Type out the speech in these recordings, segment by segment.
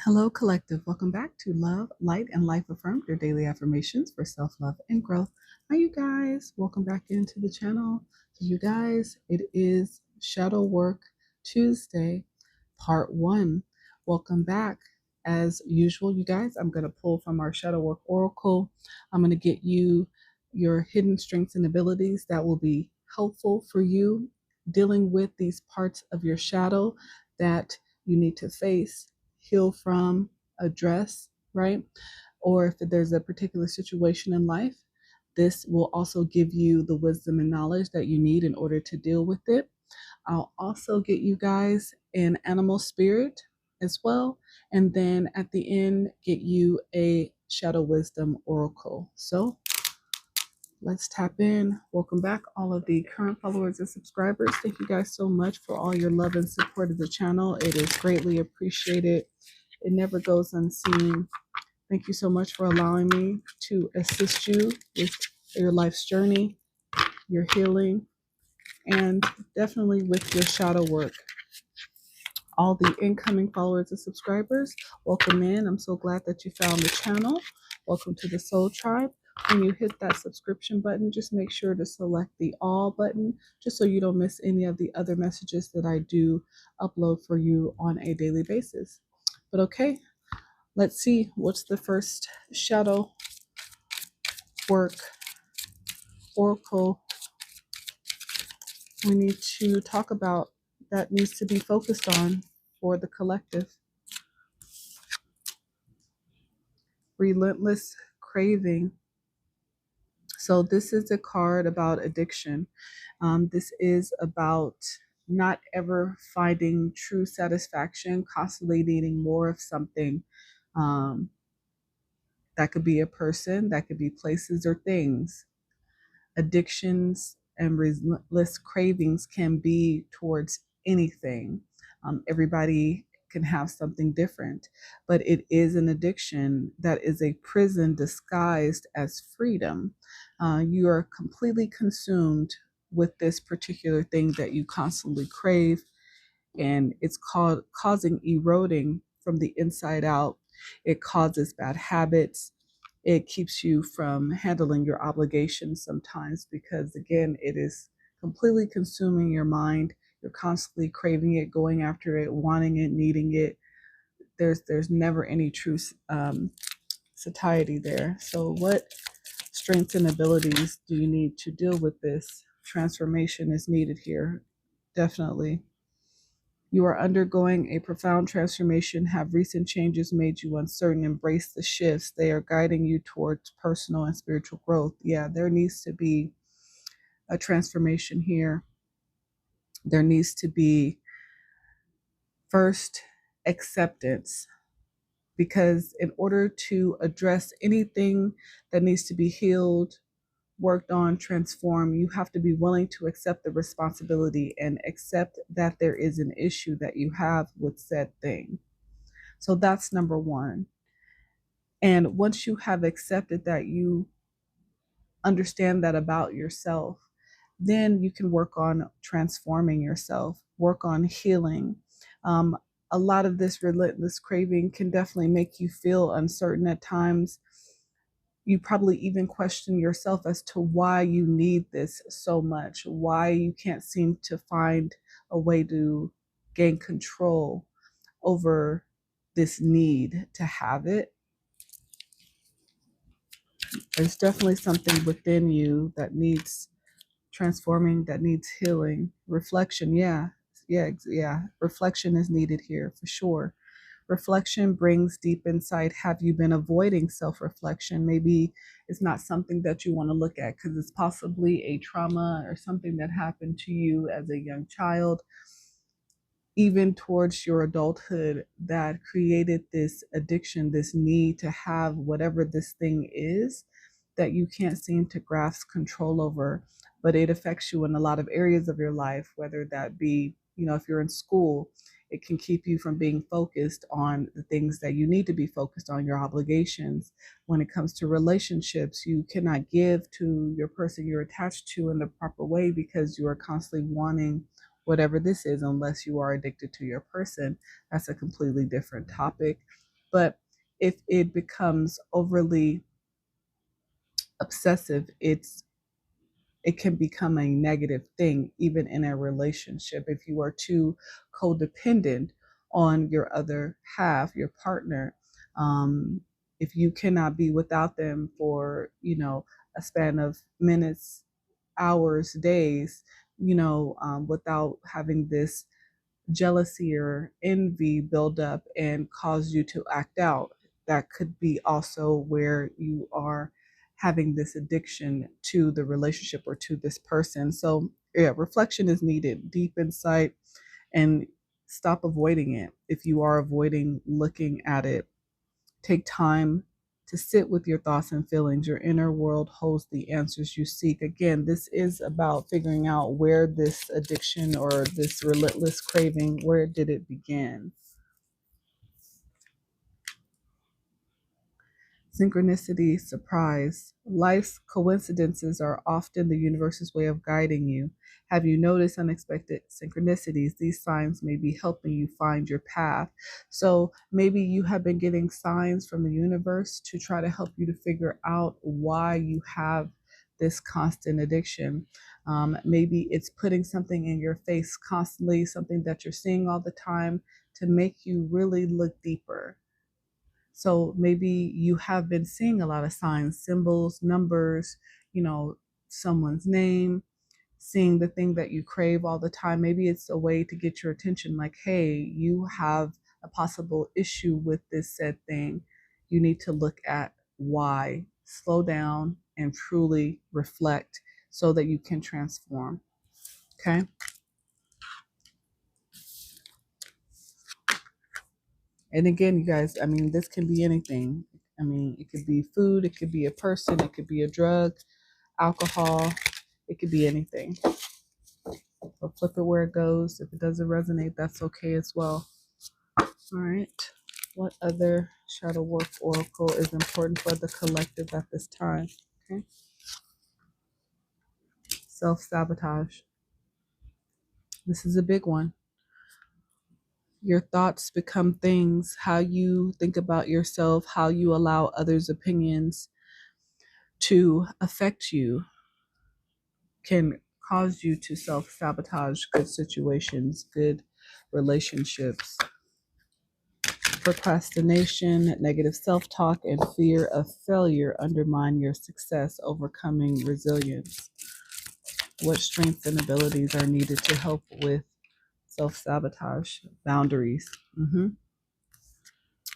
Hello, collective. Welcome back to Love, Light, and Life Affirmed, your daily affirmations for self love and growth. Hi, you guys. Welcome back into the channel. So, you guys, it is Shadow Work Tuesday, part one. Welcome back. As usual, you guys, I'm going to pull from our Shadow Work Oracle. I'm going to get you your hidden strengths and abilities that will be helpful for you dealing with these parts of your shadow that you need to face, heal from, address, right? Or if there's a particular situation in life, this will also give you the wisdom and knowledge that you need in order to deal with it. I'll also get you guys an animal spirit as well. And then at the end, get you a shadow wisdom oracle. So let's tap in. Welcome back, all of the current followers and subscribers. Thank you guys so much for all your love and support of the channel. It is greatly appreciated. It never goes unseen. Thank you so much for allowing me to assist you with your life's journey, your healing, and definitely with your shadow work. All the incoming followers and subscribers, welcome in. I'm so glad that you found the channel. Welcome to the Soul Tribe. When you hit that subscription button, just make sure to select the all button, just so you don't miss any of the other messages that I do upload for you on a daily basis. But okay, let's see what's the first shadow work oracle we need to talk about that needs to be focused on for the collective. Relentless craving. So this is a card about addiction. This is about not ever finding true satisfaction, constantly needing more of something. That could be a person, that could be places or things. Addictions and relentless cravings can be towards anything. Everybody can have something different, but it is an addiction that is a prison disguised as freedom. You are completely consumed with this particular thing that you constantly crave, and it's causing eroding from the inside out. It causes bad habits. It keeps you from handling your obligations sometimes because, again, it is completely consuming your mind. You're constantly craving it, going after it, wanting it, needing it. There's never any true satiety there. So what strengths and abilities do you need to deal with this? Transformation is needed here, definitely. You are undergoing a profound transformation. Have recent changes made you uncertain? Embrace the shifts. They are guiding you towards personal and spiritual growth. Yeah, there needs to be a transformation here. There needs to be first acceptance, because in order to address anything that needs to be healed, worked on, transformed, you have to be willing to accept the responsibility and accept that there is an issue that you have with said thing. So that's number one. And once you have accepted that, you understand that about yourself, then you can work on transforming yourself, work on healing. Um, a lot of this relentless craving can definitely make you feel uncertain at times. You probably even question yourself as to why you need this so much, why you can't seem to find a way to gain control over this need to have it. There's definitely something within you that needs transforming, that needs healing. Reflection, yeah. Reflection is needed here for sure. Reflection brings deep insight. Have you been avoiding self-reflection? Maybe it's not something that you want to look at because it's possibly a trauma or something that happened to you as a young child, even towards your adulthood, that created this addiction, this need to have whatever this thing is that you can't seem to grasp control over. But it affects you in a lot of areas of your life, whether that be, if you're in school, it can keep you from being focused on the things that you need to be focused on, your obligations. When it comes to relationships, you cannot give to your person you're attached to in the proper way because you are constantly wanting whatever this is, unless you are addicted to your person. That's a completely different topic. But if it becomes overly obsessive, it can become a negative thing, even in a relationship. If you are too codependent on your other half, your partner, if you cannot be without them for, a span of minutes, hours, days, without having this jealousy or envy build up and cause you to act out. That could be also where you are having this addiction to the relationship or to this person. So, yeah, reflection is needed, deep insight, and stop avoiding it. If you are avoiding looking at it, take time to sit with your thoughts and feelings. Your inner world holds the answers you seek. Again, this is about figuring out where this addiction or this relentless craving, where did it begin? Synchronicity, surprise. Life's coincidences are often the universe's way of guiding you. Have you noticed unexpected synchronicities? These signs may be helping you find your path. So maybe you have been getting signs from the universe to try to help you to figure out why you have this constant addiction. Maybe it's putting something in your face constantly, something that you're seeing all the time to make you really look deeper. So maybe you have been seeing a lot of signs, symbols, numbers, you know, someone's name, seeing the thing that you crave all the time. Maybe it's a way to get your attention like, hey, you have a possible issue with this said thing. You need to look at why, slow down, and truly reflect so that you can transform. Okay. And again, you guys, I mean, this can be anything. I mean, it could be food, it could be a person, it could be a drug, alcohol, it could be anything. So flip it where it goes. If it doesn't resonate, that's okay as well. All right. What other shadow work oracle is important for the collective at this time? Okay. Self-sabotage. This is a big one. Your thoughts become things, how you think about yourself, how you allow others' opinions to affect you can cause you to self-sabotage good situations, good relationships. Procrastination, negative self-talk, and fear of failure undermine your success. Overcoming resilience. What strengths and abilities are needed to help with self-sabotage? Boundaries.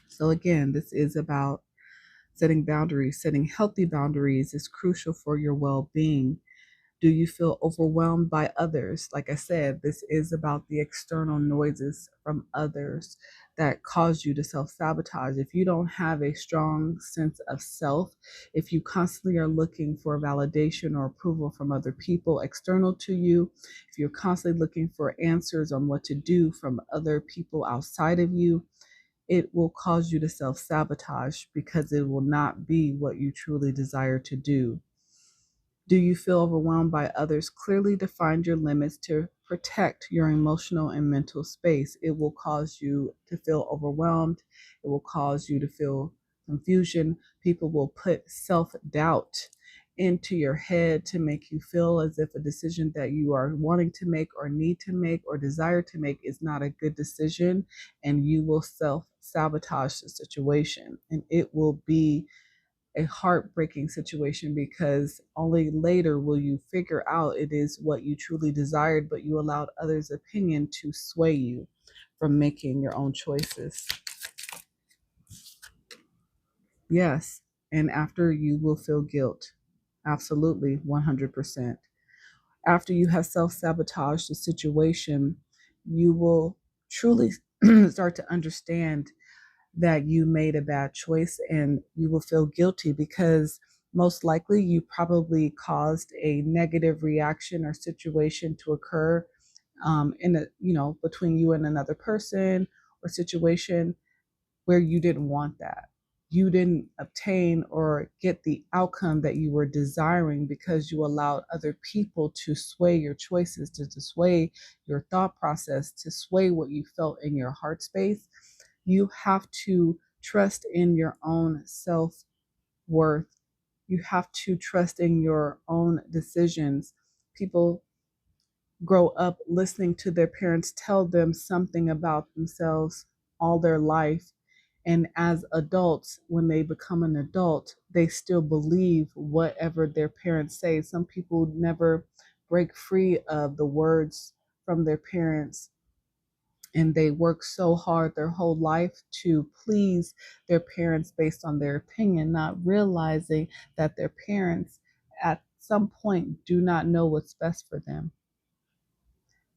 So again, this is about setting boundaries. Setting healthy boundaries is crucial for your well-being. Do you feel overwhelmed by others? Like I said, this is about the external noises from others that cause you to self sabotage. If you don't have a strong sense of self, if you constantly are looking for validation or approval from other people external to you, if you're constantly looking for answers on what to do from other people outside of you, it will cause you to self sabotage because it will not be what you truly desire to do. Do you feel overwhelmed by others? Clearly define your limits to protect your emotional and mental space. It will cause you to feel overwhelmed. It will cause you to feel confusion. People will put self doubt into your head to make you feel as if a decision that you are wanting to make or need to make or desire to make is not a good decision, and you will self sabotage the situation, and it will be a heartbreaking situation because only later will you figure out it is what you truly desired, but you allowed others' opinion to sway you from making your own choices. Yes, and after you will feel guilt. Absolutely, 100%. After you have self sabotaged the situation, you will truly start to understand that you made a bad choice and you will feel guilty because most likely you probably caused a negative reaction or situation to occur in a between you and another person or situation where you didn't want that. You didn't obtain or get the outcome that you were desiring because you allowed other people to sway your choices, to sway your thought process, to sway what you felt in your heart space. You have to Trust in your own self worth. You have to trust in your own decisions. People grow up listening to their parents tell them something about themselves all their life. And as adults, when they become an adult, they still believe whatever their parents say. Some people never break free of the words from their parents, and they work so hard their whole life to please their parents based on their opinion, not realizing that their parents at some point do not know what's best for them.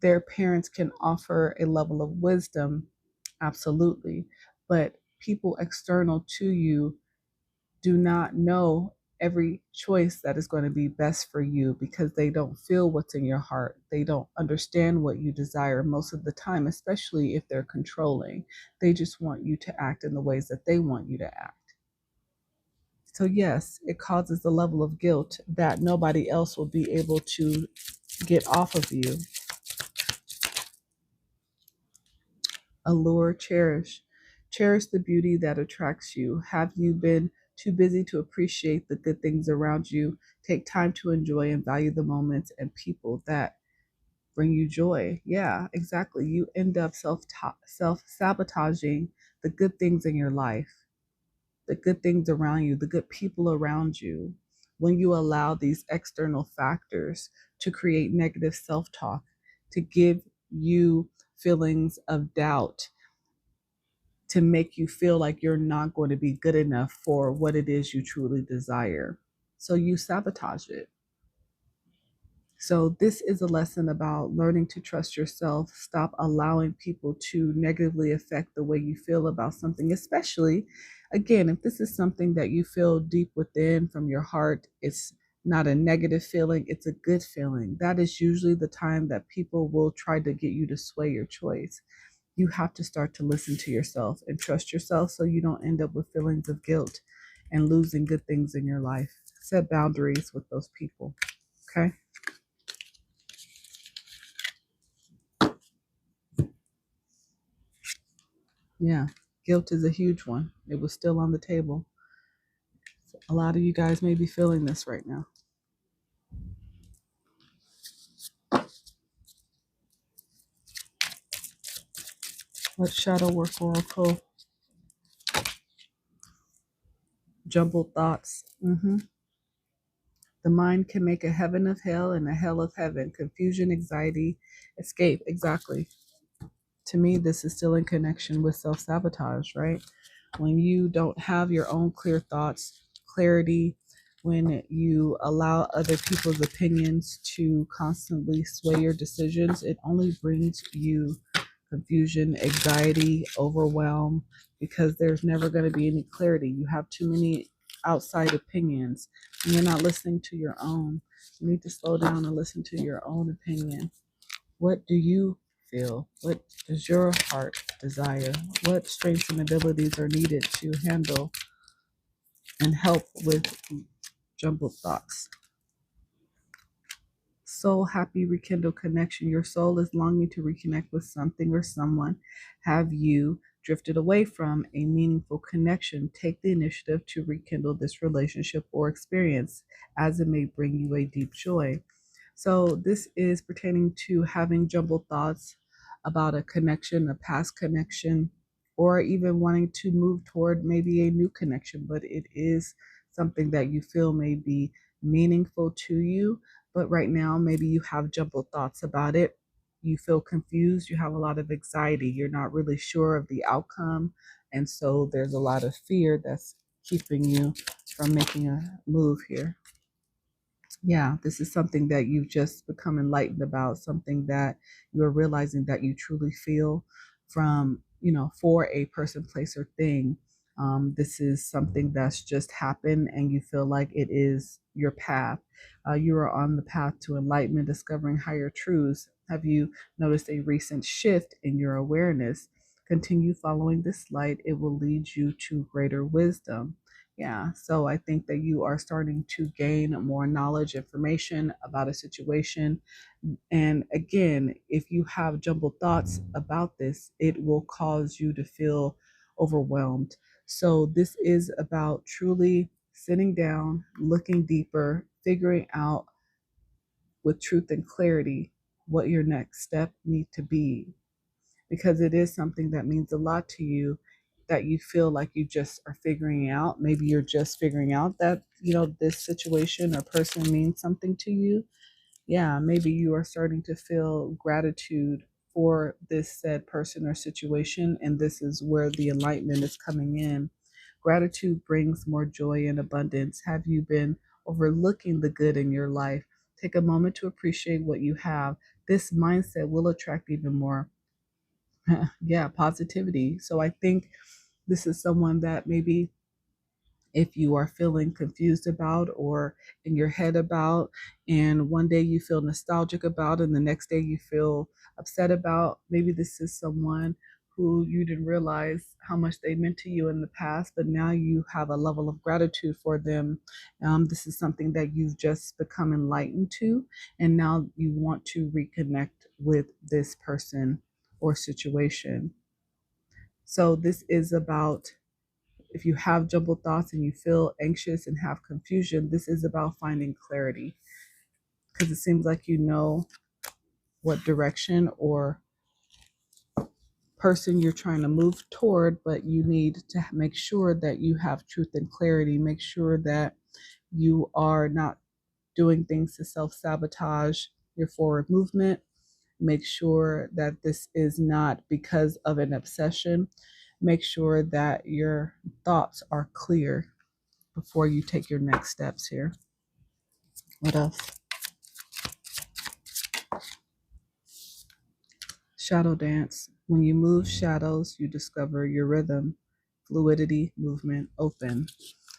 Their parents can offer a level of wisdom, absolutely, but people external to you do not know every choice that is going to be best for you because they don't feel what's in your heart. They don't understand what you desire most of the time, especially if they're controlling. They just want you to act in the ways that they want you to act. So, yes, it causes a level of guilt that nobody else will be able to get off of you. Allure, cherish. Cherish the beauty that attracts you. Have you been too busy to appreciate the good things around you? Take time to enjoy and value the moments and people that bring you joy. Yeah, exactly. You end up self-sabotaging the good things in your life, the good things around you, the good people around you. When you allow these external factors to create negative self-talk, to give you feelings of doubt, to make you feel like you're not going to be good enough for what it is you truly desire. So you sabotage it. So, this is a lesson about learning to trust yourself. Stop allowing people to negatively affect the way you feel about something, especially, again, if this is something that you feel deep within from your heart, it's not a negative feeling, it's a good feeling. That is usually the time that people will try to get you to sway your choice. You have to start to listen to yourself and trust yourself so you don't end up with feelings of guilt and losing good things in your life. Set boundaries with those people. Okay. Yeah. Guilt is a huge one. It was still on the table. A lot of you guys may be feeling this right now. Let shadow work oracle, jumbled thoughts. The mind can make a heaven of hell and a hell of heaven. Confusion, anxiety, escape. Exactly. To me, this is still in connection with self sabotage, right? When you don't have your own clear thoughts, clarity, when you allow other people's opinions to constantly sway your decisions, it only brings you confusion, anxiety, overwhelm, because there's never going to be any clarity. You have too many outside opinions, and you're not listening to your own. You need to slow down and listen to your own opinion. What do you feel? What does your heart desire? What strengths and abilities are needed to handle and help with jumbled thoughts? Soul happy rekindle connection. Your soul is longing to reconnect with something or someone. Have you drifted away from a meaningful connection? Take the initiative to rekindle this relationship or experience as it may bring you a deep joy. So, this is pertaining to having jumbled thoughts about a connection, a past connection, or even wanting to move toward maybe a new connection, but it is something that you feel may be meaningful to you. But right now, maybe you have jumbled thoughts about it. You feel confused, you have a lot of anxiety, you're not really sure of the outcome. And so, there's a lot of fear that's keeping you from making a move here. Yeah, this is something that you've just become enlightened about, something that you're realizing that you truly feel from, for a person, place, or thing. This is something that's just happened and you feel like it is your path. You are on the path to enlightenment, discovering higher truths. Have you noticed a recent shift in your awareness? Continue following this light, it will lead you to greater wisdom. Yeah, so I think that you are starting to gain more knowledge, information about a situation. And again, if you have jumbled thoughts about this, it will cause you to feel overwhelmed. So this is about truly sitting down, looking deeper, figuring out with truth and clarity what your next step need to be, because it is something that means a lot to you, that you feel like you just are figuring out. Maybe you're just figuring out that, this situation or person means something to you. Yeah, maybe you are starting to feel gratitude for this said person or situation, and this is where the enlightenment is coming in. Gratitude brings more joy and abundance. Have you been overlooking the good in your life? Take a moment to appreciate what you have. This mindset will attract even more, yeah, positivity. So I think this is someone that maybe, if you are feeling confused about or in your head about, and one day you feel nostalgic about, and the next day you feel upset about, maybe this is someone who you didn't realize how much they meant to you in the past, but now you have a level of gratitude for them. This is something that you've just become enlightened to, and now you want to reconnect with this person or situation. So this is about, if you have jumbled thoughts and you feel anxious and have confusion, this is about finding clarity, because it seems like you know what direction or person you're trying to move toward, but you need to make sure that you have truth and clarity. Make sure that you are not doing things to self sabotage your forward movement. Make sure that this is not because of an obsession. Make sure that your thoughts are clear before you take your next steps here. What else? Shadow dance. When you move shadows, you discover your rhythm, fluidity, movement, open.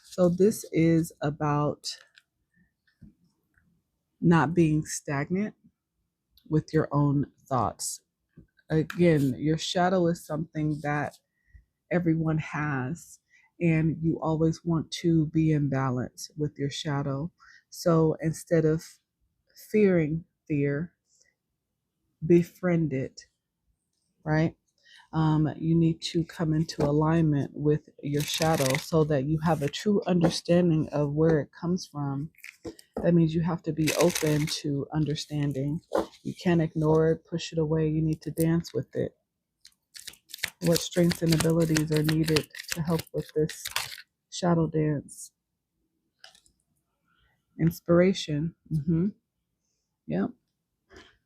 So this is about not being stagnant with your own thoughts. Again, your shadow is something that everyone has, and you always want to be in balance with your shadow. So instead of fearing fear, befriend it, right? You need to come into alignment with your shadow so that you have a true understanding of where it comes from. That means you have to be open to understanding. You can't ignore it, push it away. You need to dance with it. What strengths and abilities are needed to help with this shadow dance? Inspiration. Yep.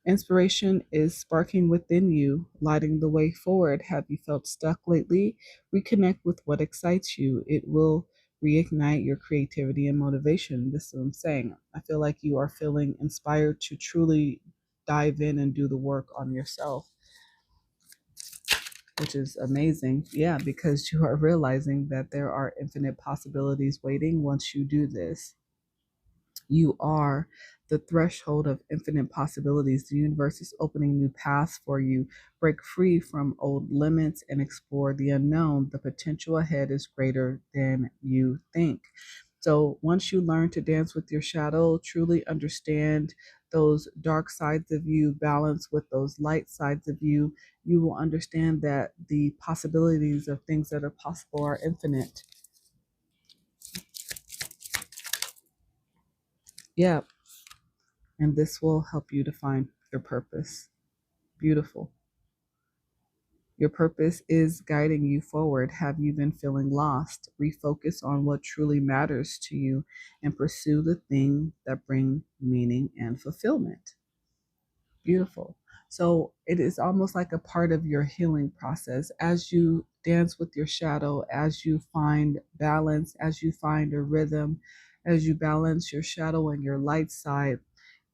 Inspiration is sparking within you, lighting the way forward. Have you felt stuck lately? Reconnect with what excites you. It will reignite your creativity and motivation. This is what I'm saying. I feel like you are feeling inspired to truly dive in and do the work on yourself, which is amazing. Yeah, because you are realizing that there are infinite possibilities waiting once you do this. You are the threshold of infinite possibilities. The universe is opening new paths for you. Break free from old limits and explore the unknown. The potential ahead is greater than you think. So, once you learn to dance with your shadow, truly understand those dark sides of you, balance with those light sides of you, you will understand that the possibilities of things that are possible are infinite. Yeah, and this will help you to find your purpose. Beautiful. Your purpose is guiding you forward. Have you been feeling lost? Refocus on what truly matters to you and pursue the things that bring meaning and fulfillment. Beautiful. So it is almost like a part of your healing process as you dance with your shadow, as you find balance, as you find a rhythm, as you balance your shadow and your light side.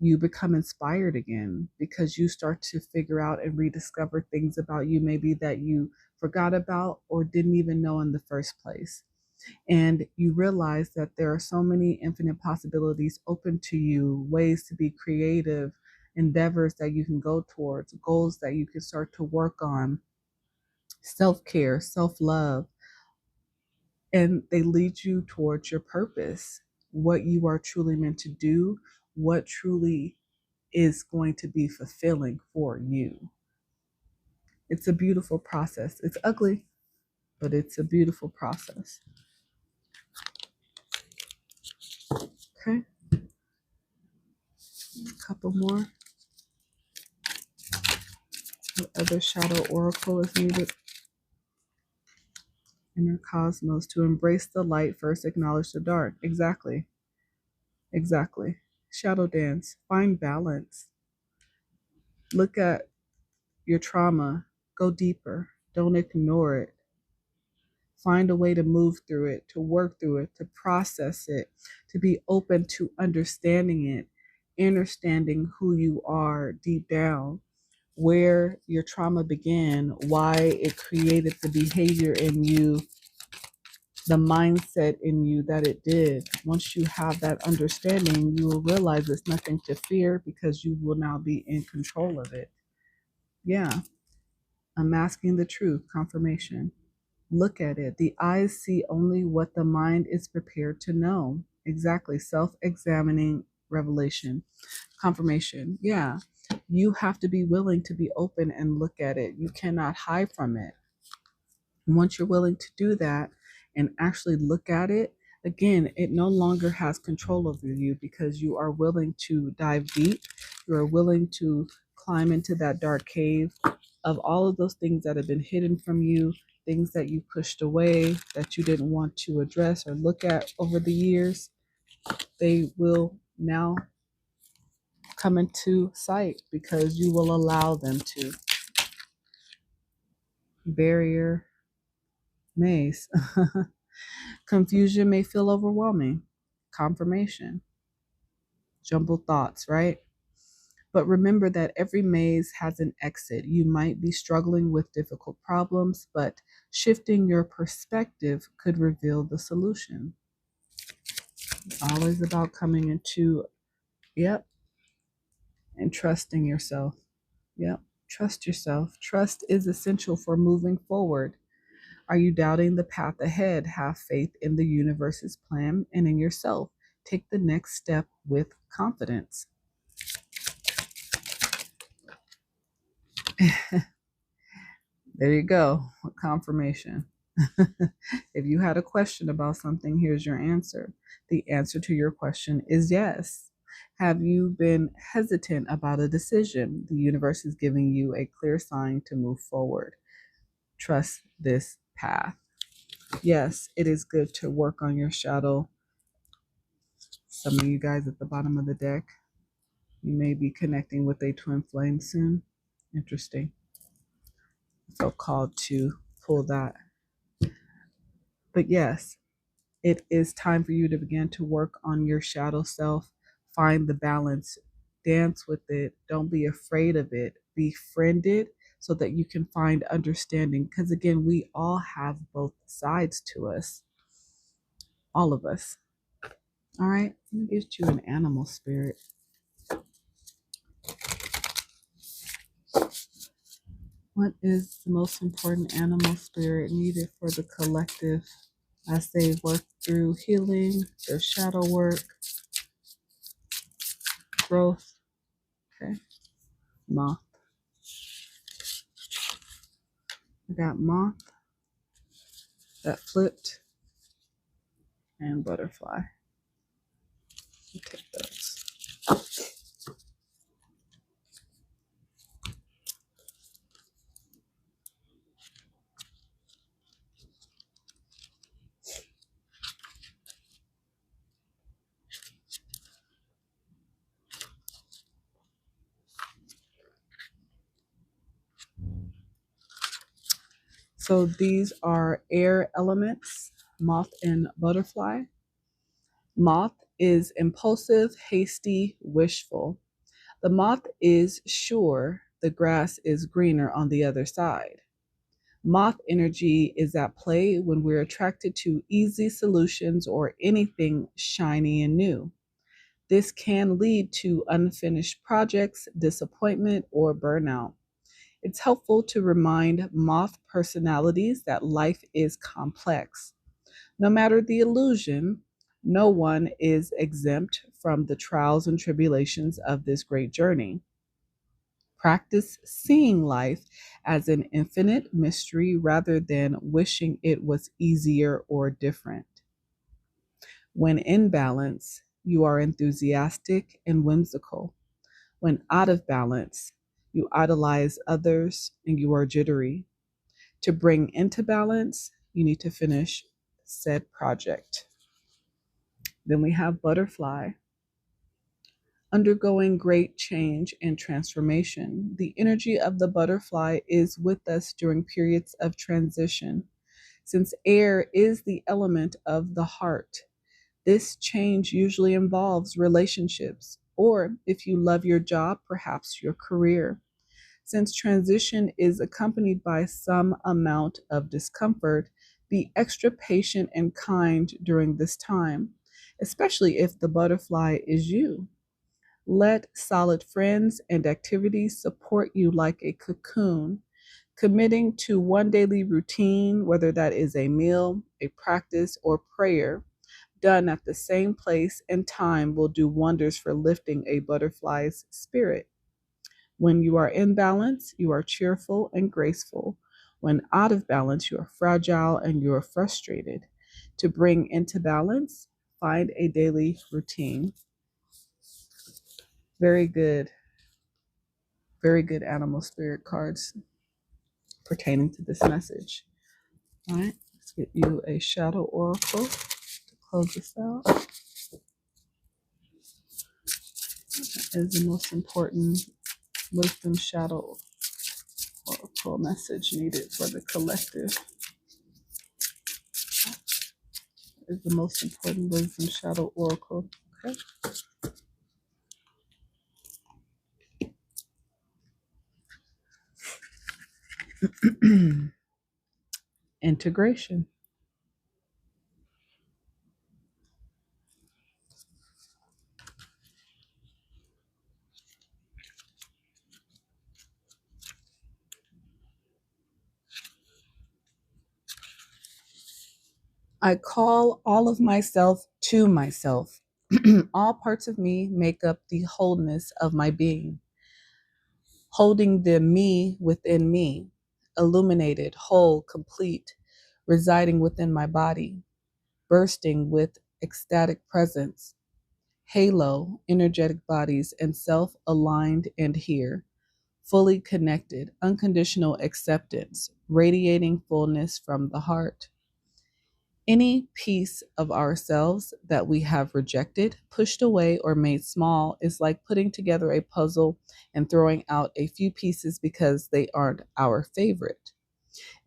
You become inspired again because you start to figure out and rediscover things about you, maybe that you forgot about or didn't even know in the first place. And you realize that there are so many infinite possibilities open to you, ways to be creative, endeavors that you can go towards, goals that you can start to work on, self care, self love, and they lead you towards your purpose, what you are truly meant to do, what truly is going to be fulfilling for you. It's a beautiful process. It's ugly. but it's a beautiful process. Okay, a couple more. What other shadow oracle is needed? Inner cosmos. To embrace the light, first acknowledge the dark. Exactly. Exactly. Shadow dance. Find balance. Look at your trauma. Go deeper. Don't ignore it. Find a way to move through it, to work through it, to process it, to be open to understanding it, understanding who you are deep down, where your trauma began, why it created the behavior in you, the mindset in you that it did. Once you have that understanding, you will realize there's nothing to fear because you will now be in control of it. Yeah. Unmasking the truth, confirmation. Look at it. The eyes see only what the mind is prepared to know. Exactly. Self examining revelation. Confirmation. Yeah. You have to be willing to be open and look at it. You cannot hide from it. And once you're willing to do that and actually look at it, again, it no longer has control over you because you are willing to dive deep. You are willing to climb into that dark cave of all of those things that have been hidden from you, things that you pushed away that you didn't want to address or look at over the years. They will now come into sight because you will allow them to. Barrier maze. Confusion may feel overwhelming. Confirmation. Jumbled thoughts, right? But remember that every maze has an exit. You might be struggling with difficult problems, but shifting your perspective could reveal the solution. It's always about coming into, yep, and trusting yourself. Yep, trust yourself. Trust is essential for moving forward. Are you doubting the path ahead? Have faith in the universe's plan and in yourself. Take the next step with confidence. There you go. Confirmation. If you had a question about something, here's your answer. The answer to your question is yes. Have you been hesitant about a decision? The universe is giving you a clear sign to move forward. Trust this path. Yes, it is good to work on your shadow. Some of you guys at the bottom of the deck, you may be connecting with a twin flame soon. Interesting. I felt called to pull that. But yes, it is time for you to begin to work on your shadow self. Find the balance, dance with it. Don't be afraid of it. Befriend it so that you can find understanding. Because again, we all have both sides to us, all of us. All right, let me get you an animal spirit. What is the most important animal spirit needed for the collective as they work through healing, their shadow work, growth? Okay, moth. I got moth that flipped and butterfly. I'll take those. So these are air elements, moth and butterfly. Moth is impulsive, hasty, wishful. The moth is sure the grass is greener on the other side. Moth energy is at play when we're attracted to easy solutions or anything shiny and new. This can lead to unfinished projects, disappointment, or burnout. It's helpful to remind moth personalities that life is complex. No matter the illusion, no one is exempt from the trials and tribulations of this great journey. Practice seeing life as an infinite mystery rather than wishing it was easier or different. When in balance, you are enthusiastic and whimsical. When out of balance, you idolize others and you are jittery. To bring into balance, you need to finish said project. Then we have butterfly, undergoing great change and transformation. The energy of the butterfly is with us during periods of transition. Since air is the element of the heart, this change usually involves relationships, or if you love your job, perhaps your career. Since transition is accompanied by some amount of discomfort, be extra patient and kind during this time, especially if the butterfly is you. Let solid friends and activities support you like a cocoon. Committing to one daily routine, whether that is a meal, a practice, or prayer, done at the same place and time will do wonders for lifting a butterfly's spirit. When you are in balance, you are cheerful and graceful. When out of balance, you are fragile and you are frustrated. To bring into balance, find a daily routine. Very good, very good animal spirit cards pertaining to this message. All right, let's get you a shadow oracle to close this out. That is the most important wisdom shadow oracle message needed for the collective. Is the most important wisdom shadow oracle. Okay. Integration. I call all of myself to myself. All parts of me make up the wholeness of my being, holding the me within me, illuminated, whole, complete, residing within my body, bursting with ecstatic presence, halo, energetic bodies, and self aligned and here, fully connected, unconditional acceptance, radiating fullness from the heart. Any piece of ourselves that we have rejected, pushed away, or made small is like putting together a puzzle and throwing out a few pieces because they aren't our favorite.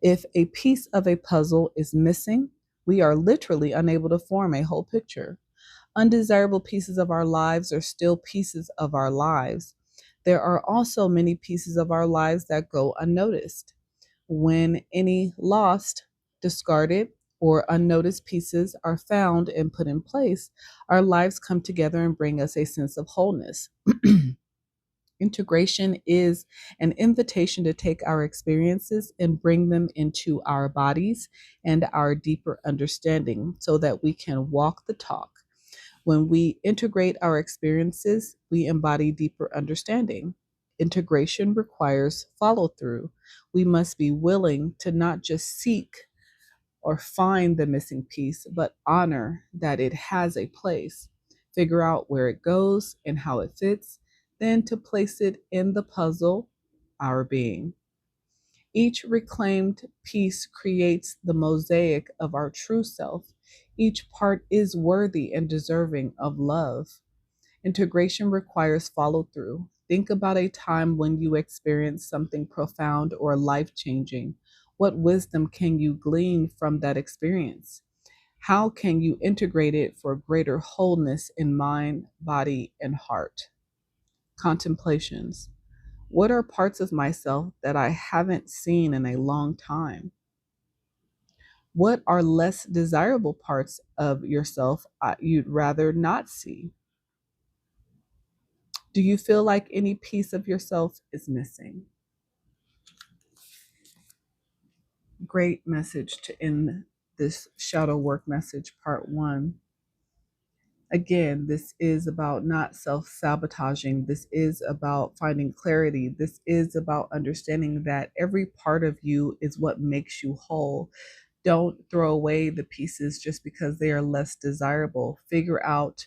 If a piece of a puzzle is missing, we are literally unable to form a whole picture. Undesirable pieces of our lives are still pieces of our lives. There are also many pieces of our lives that go unnoticed. When any lost, discarded, or unnoticed pieces are found and put in place, our lives come together and bring us a sense of wholeness. Integration is an invitation to take our experiences and bring them into our bodies and our deeper understanding so that we can walk the talk. When we integrate our experiences, we embody deeper understanding. Integration requires follow through. We must be willing to not just seek or find the missing piece, but honor that it has a place, figure out where it goes and how it fits, then to place it in the puzzle, our being. Each reclaimed piece creates the mosaic of our true self. Each part is worthy and deserving of love. Integration requires follow through. Think about a time when you experienced something profound or life changing. What wisdom can you glean from that experience? How can you integrate it for greater wholeness in mind, body, and heart? Contemplations. What are parts of myself that I haven't seen in a long time? What are less desirable parts of yourself you'd rather not see? Do you feel like any piece of yourself is missing? Great message to end this shadow work message, part one. Again, this is about not self-sabotaging. This is about finding clarity. This is about understanding that every part of you is what makes you whole. Don't throw away the pieces just because they are less desirable. Figure out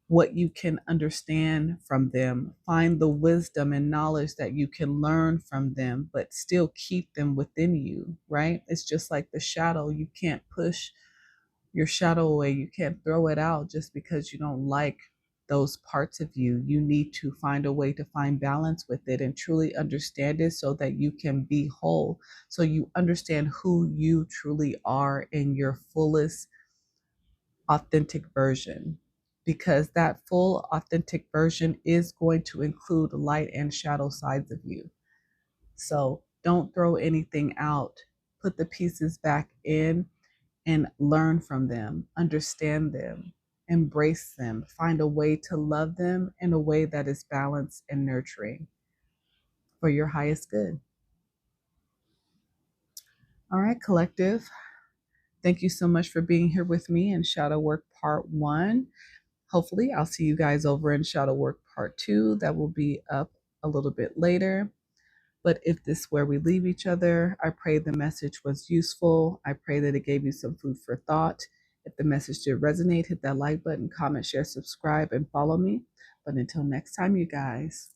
what you can understand from them. Find the wisdom and knowledge that you can learn from them, but still keep them within you, right? It's just like the shadow. You can't push your shadow away. You can't throw it out just because you don't like those parts of you. You need to find a way to find balance with it and truly understand it so that you can be whole. So you understand who you truly are in your fullest authentic version, because that full authentic version is going to include light and shadow sides of you. So don't throw anything out. Put the pieces back in and learn from them, understand them, embrace them, find a way to love them in a way that is balanced and nurturing for your highest good. All right, collective. Thank you so much for being here with me in Shadow Work Part 1. Hopefully, I'll see you guys over in Shadow Work Part 2. That will be up a little bit later. But if this is where we leave each other, I pray the message was useful. I pray that it gave you some food for thought. If the message did resonate, hit that like button, comment, share, subscribe, and follow me. But until next time, you guys,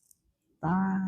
bye.